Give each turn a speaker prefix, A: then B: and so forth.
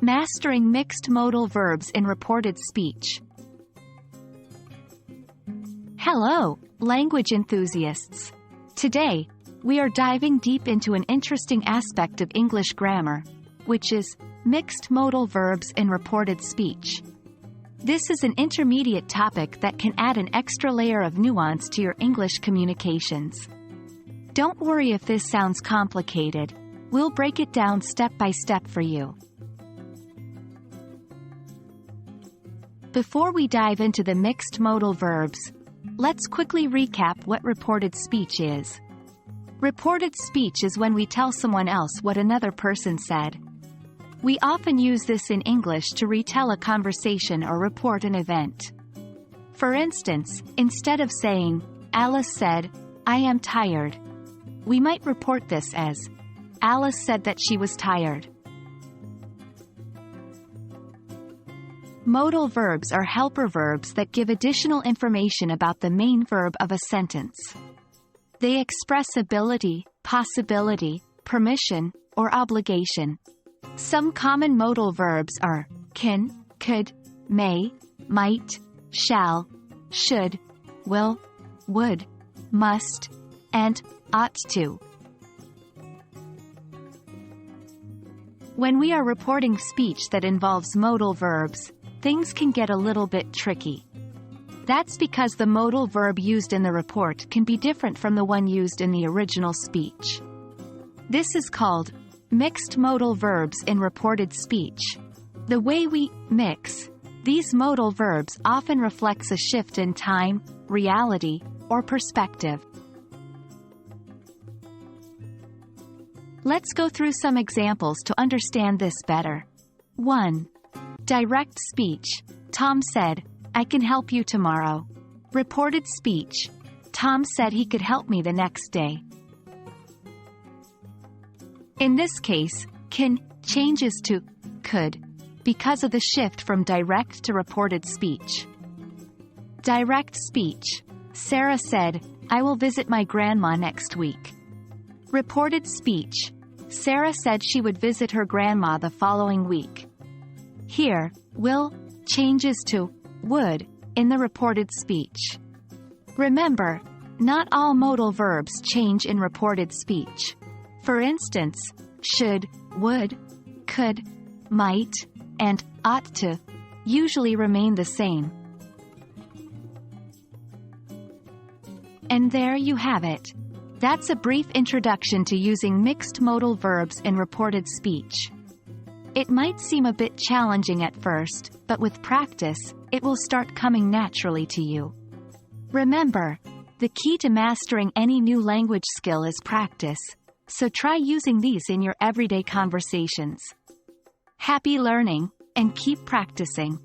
A: Mastering mixed modal verbs in reported speech. Hello, language enthusiasts. Today, we are diving deep into an interesting aspect of English grammar, which is mixed modal verbs in reported speech. This is an intermediate topic that can add an extra layer of nuance to your English communications. Don't worry if this sounds complicated. We'll break it down step by step for you. Before we dive into the mixed modal verbs, let's quickly recap what reported speech is. Reported speech is when we tell someone else what another person said. We often use this in English to retell a conversation or report an event. For instance, instead of saying, Alice said, I am tired, we might report this as, Alice said that she was tired. Modal verbs are helper verbs that give additional information about the main verb of a sentence. They express ability, possibility, permission, or obligation. Some common modal verbs are can, could, may, might, shall, should, will, would, must, and ought to. When we are reporting speech that involves modal verbs, things can get a little bit tricky. That's because the modal verb used in the report can be different from the one used in the original speech. This is called mixed modal verbs in reported speech. The way we mix these modal verbs often reflects a shift in time, reality, or perspective. Let's go through some examples to understand this better. 1. Direct speech. Tom said, I can help you tomorrow. Reported speech. Tom said he could help me the next day. In this case, can changes to could because of the shift from direct to reported speech. Direct speech. Sarah said, I will visit my grandma next week. Reported speech. Sarah said she would visit her grandma the following week. Here, will changes to would in the reported speech. Remember, not all modal verbs change in reported speech. For instance, should, would, could, might, and ought to usually remain the same. And there you have it. That's a brief introduction to using mixed modal verbs in reported speech. It might seem a bit challenging at first, but with practice, it will start coming naturally to you. Remember, the key to mastering any new language skill is practice, so try using these in your everyday conversations. Happy learning, and keep practicing.